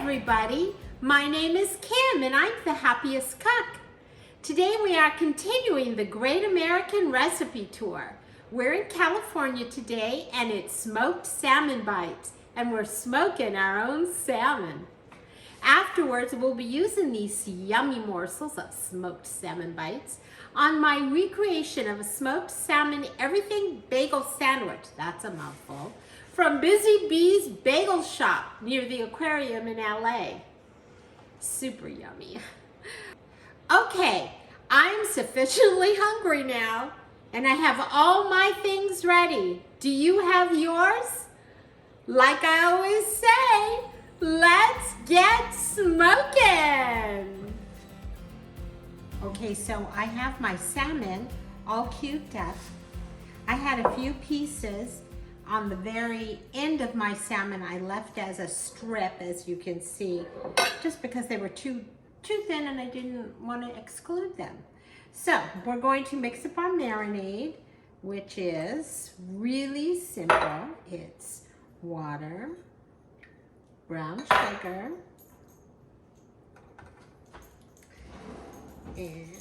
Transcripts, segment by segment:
everybody, my name is Kim and I'm the Happiest Cook. Today we are continuing the Great American Recipe Tour. We're in California today and it's Smoked Salmon Bites and we're smoking our own salmon. Afterwards we'll be using these yummy morsels of Smoked Salmon Bites on my recreation of a smoked salmon everything bagel sandwich, that's a mouthful, from Busy Bees Bagel Shop near the Aquarium in LA. Super yummy. Okay, I'm sufficiently hungry now and I have all my things ready. Do you have yours? Like I always say, let's get smoking. Okay, so I have my salmon all cubed up. I had a few pieces on the very end of my salmon I left as a strip, as you can see, just because they were too thin and I didn't want to exclude them. So we're going to mix up our marinade, which is really simple. It's water, brown sugar, and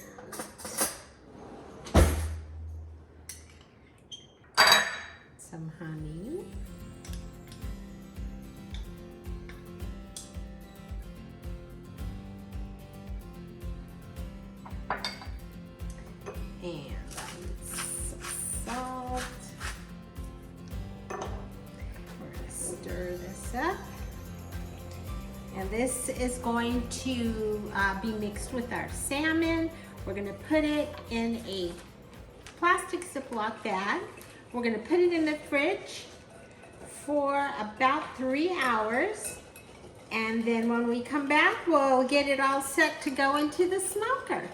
some honey, and some salt. We're going to stir this up. And this is going to be mixed with our salmon. We're going to put it in a plastic Ziploc bag. We're going to put it in the fridge for about 3 hours. And then when we come back, we'll get it all set to go into the smoker.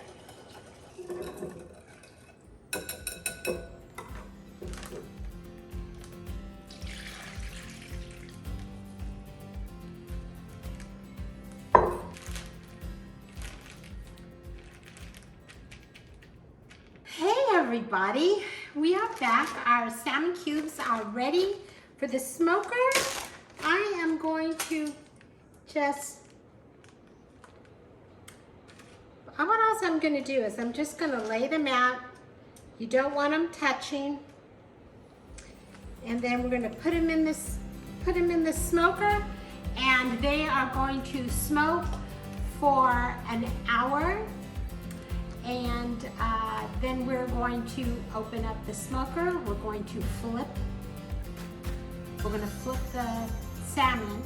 Everybody, we are back. Our salmon cubes are ready for the smoker. I am going to just, what else I'm going to do is I'm just going to lay them out. You don't want them touching. And then we're going to put them in the smoker, and they are going to smoke for an hour. And then we're going to open up the smoker. We're going to flip the salmon.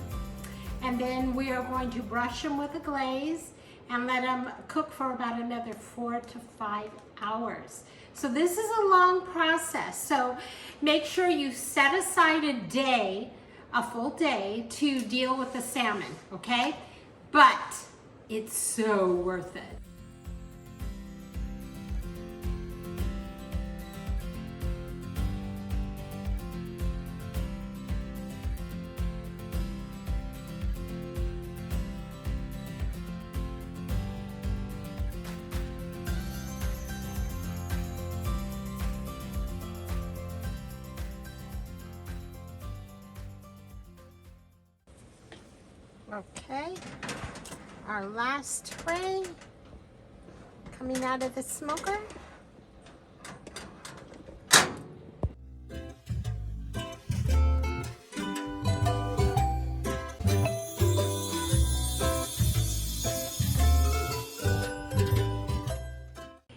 And then we are going to brush them with a glaze and let them cook for about another 4 to 5 hours. So this is a long process. So make sure you set aside a full day to deal with the salmon, okay? But it's so worth it. Okay, our last tray coming out of the smoker.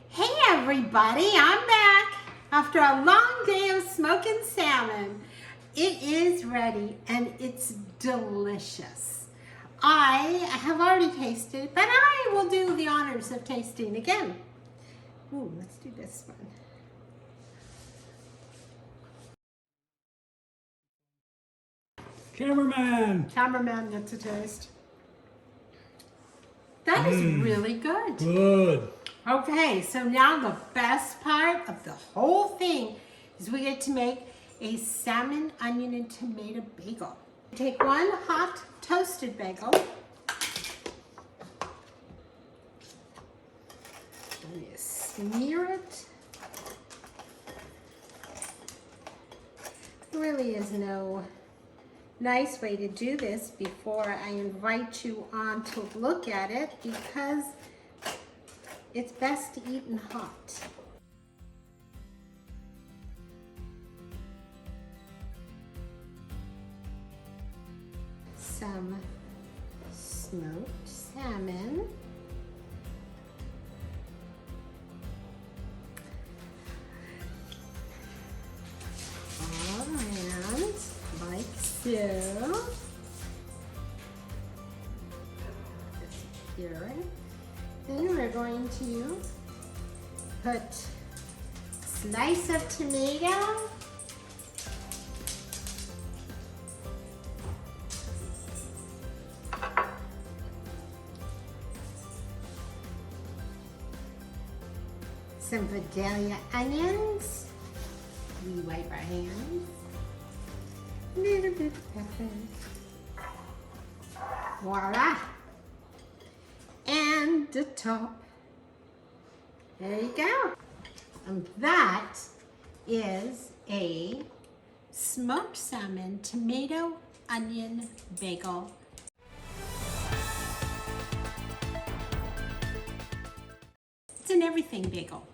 Hey everybody, I'm back after a long day of smoking salmon. It is ready and it's delicious. I have already tasted, but I will do the honors of tasting again. Ooh, let's do this one. Cameraman gets a taste. That is really good. Good. Okay, so now the best part of the whole thing is we get to make a salmon, onion, and tomato bagel. Take one hot toasted bagel. And you smear it. There really is no nice way to do this before I invite you on to look at it, because it's best eaten hot. Some smoked salmon. All around, like so. Here. Then we're going to put a slice of tomato. Some Vidalia onions. We wipe our hands. A little bit of pepper. Voila! And the top. There you go. And that is a smoked salmon tomato onion bagel. It's an everything bagel,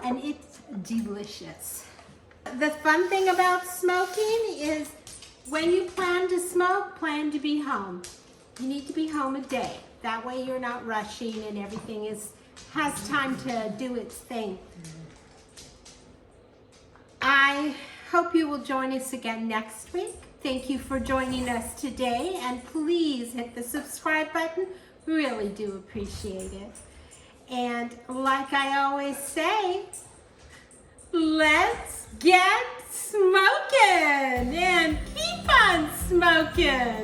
and it's delicious. The fun thing about smoking is when you plan to smoke, plan to be home. You need to be home a day. That way you're not rushing and everything has time to do its thing. I hope you will join us again next week. Thank you for joining us today, and please hit the subscribe button. We really do appreciate it. And like I always say, let's get smoking and keep on smoking.